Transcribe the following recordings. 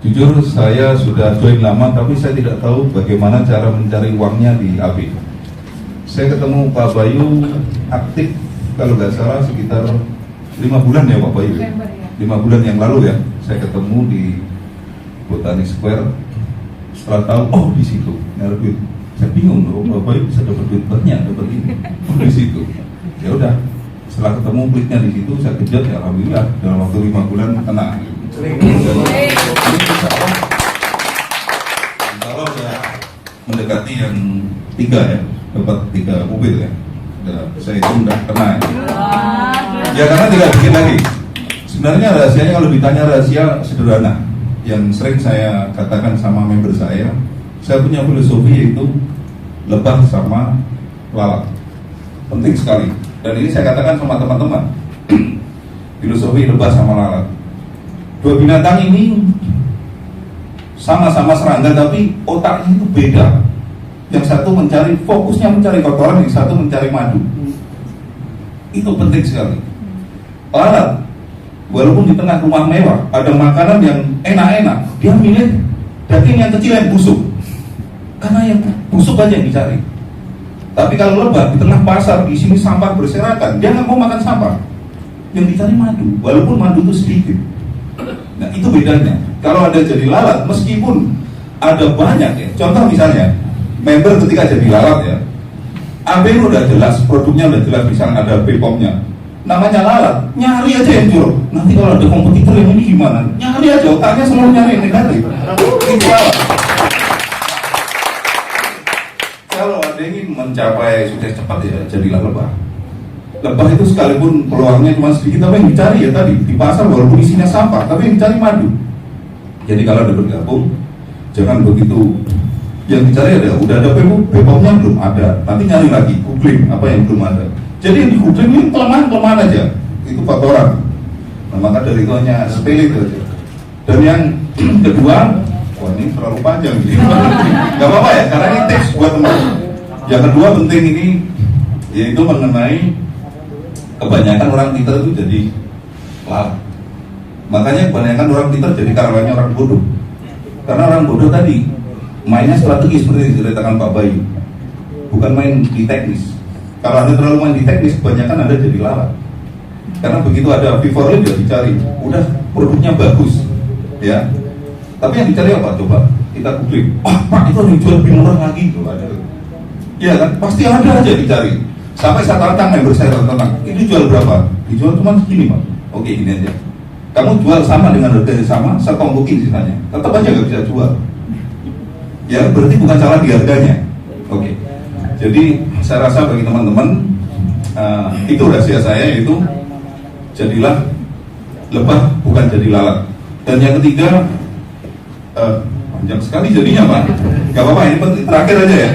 Jujur saya sudah join lama, tapi saya tidak tahu bagaimana cara mencari uangnya di AB. Saya ketemu Pak Bayu aktif kalau nggak salah sekitar 5 bulan ya Pak Bayu. 5 bulan yang lalu ya, saya ketemu di Botani Square. Setelah tahu, oh di situ nyari duit. Saya bingung loh, Pak Bayu bisa dapat duit banyak, dapat ini di situ. Ya udah, setelah ketemu kliknya di situ, saya kejar ya alhamdulillah dalam waktu 5 bulan kena. Kalau ya mendekati yang 3 ya, dapat 3 mobil ya. Saya itu udah kena ya karena tidak bikin lagi. Sebenarnya rahasianya kalau ditanya rahasia sederhana yang sering saya katakan sama member saya punya filosofi yaitu lebah sama lalat. Penting sekali, dan ini saya katakan sama teman-teman. Filosofi lebah sama lalat, dua binatang ini sama-sama serangga tapi otaknya itu beda. Yang satu fokusnya mencari kotoran, yang satu mencari madu. Itu penting sekali. Lalat, walaupun di tengah rumah mewah ada makanan yang enak-enak, dia milih daging yang kecil yang busuk, karena yang busuk aja yang dicari. Tapi kalau lebah di tengah pasar, di sini sampah berserakan, dia nggak mau makan sampah, yang dicari madu, walaupun madu itu sedikit. Nah itu bedanya. Kalau ada jadi lalat, meskipun ada banyak ya, contoh misalnya member ketika jadi lalat ya, AB udah jelas, produknya udah jelas, misalnya ada BPOM-nya, namanya lalat, nyari aja yang curug. Nanti kalau ada kompetitor yang ini gimana? Nyari aja, otaknya selalu nyari yang negatif. Itu lalat. Kalau ada yang ingin mencapai sukses cepat ya, jadilah lebah. Lebah itu sekalipun peluangnya cuma sedikit, tapi yang dicari ya tadi di pasar walaupun isinya sampah, tapi yang dicari madu. Jadi kalau ada bergabung, jangan begitu. Yang dicari ada, udah ada BPOM-nya belum ada, nanti nyari lagi, googling apa yang belum ada. Jadi yang di googling ini kelemahan aja, itu faktoran. Nah, maka dari itu hanya sepele itu aja. Dan yang kedua, wah ini terlalu panjang gitu. Gak apa-apa ya, karena ini tips buat teman. Yang kedua penting ini, yaitu mengenai kebanyakan orang pintar itu jadi lalat. Makanya kebanyakan orang pintar jadi karyawannya orang bodoh. Karena orang bodoh tadi mainnya strategi seperti yang diceritakan Pak Bayu, bukan main di teknis. Kalau Anda terlalu main di teknis, kebanyakan Anda jadi lalat. Karena begitu ada V4 dia dicari, udah produknya bagus, ya. Tapi yang dicari apa? Coba kita googling. Wah Pak, itu yang jual lebih murah lagi tuh ada. Iya kan? Pasti ada aja dicari. Sampai saya tantang member saya tantang, ini jual berapa? Dijual cuma segini Pak. Oke gini aja. Kamu jual sama dengan harganya sama, saya tombokin sisanya. Tetap aja nggak bisa jual. Ya berarti bukan salah di harganya. Oke. Jadi saya rasa bagi teman-teman itu rahasia saya, yaitu jadilah lebah bukan jadi lalat. Dan yang ketiga, panjang sekali jadinya Pak. Gak apa-apa, ini penting terakhir aja ya.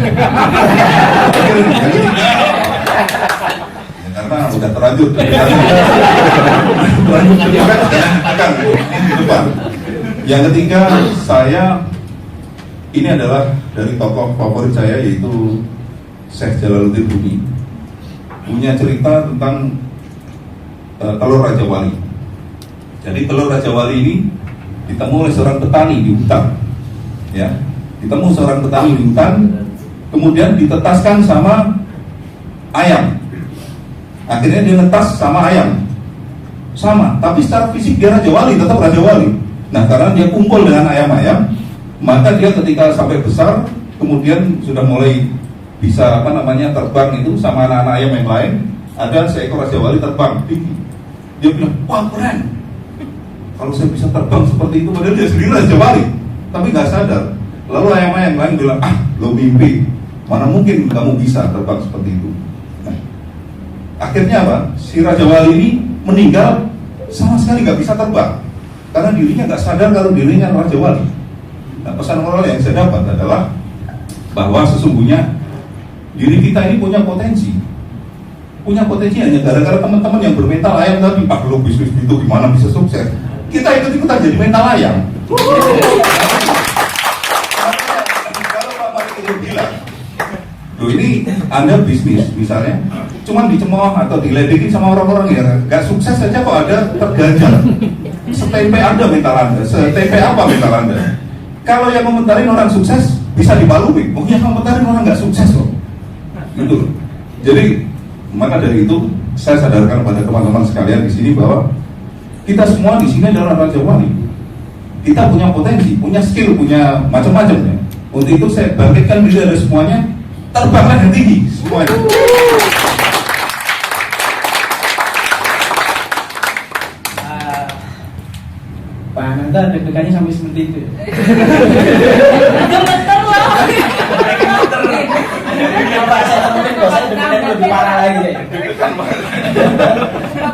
Terakhir ini, yang ketiga, ya, karena udah terlanjur dari depan. Yang ketiga, ini adalah dari tokoh favorit saya, yaitu Syekh Jalaluddin Rumi. Punya cerita tentang telur Raja Wali. Jadi telur Raja Wali ini ditemu oleh seorang petani di hutan, ya. Ditemu seorang petani di hutan, kemudian ditetaskan sama ayam. Akhirnya dia netas sama ayam, sama. Tapi secara fisik dia Raja Wali, tetap Raja Wali. Nah karena dia kumpul dengan ayam-ayam, maka dia ketika sampai besar, kemudian sudah mulai bisa terbang itu sama anak-anak ayam yang lain. Ada seekor Raja Wali terbang tinggi. Dia bilang, wah keren, kalau saya bisa terbang seperti itu. Padahal dia sendiri Raja Wali, tapi nggak sadar. Lalu ayam-ayam lain bilang, lo mimpi, mana mungkin kamu bisa terbang seperti itu. Nah, akhirnya apa? Si Raja Wali ini meninggal, sama sekali nggak bisa terbang, karena dirinya nggak sadar kalau dirinya Raja Wali. Nah, pesan moral yang saya dapat adalah bahwa sesungguhnya diri kita ini punya potensi hanya gara-gara teman-teman yang bermental ayam tadi. Lo bisnis itu gimana bisa sukses? Kita ikut-ikutan jadi mental ayam. Kalau Pak Malik itu bilang, loh ini Anda bisnis misalnya, cuman dicemooh atau diledekin sama orang-orang yang gak sukses saja kok ada terganjal. setempe Anda mental Anda, setempe apa mental Anda? Kalau yang komentarin orang sukses bisa dibalui, oh yang komentarin orang nggak sukses kok. Betul. Jadi maka dari itu saya sadarkan pada teman-teman sekalian di sini bahwa kita semua di sini adalah orang Jawa nih. Kita punya potensi, punya skill, punya macam-macam ya. Untuk itu saya bangkitkan diri dari semuanya, terbanglah yang tinggi semuanya. Pak Ananta deg-degannya sampai seperti itu. Gemeter loh. Pak, saya temukan kalau saya deg-degannya lebih parah lagi ya.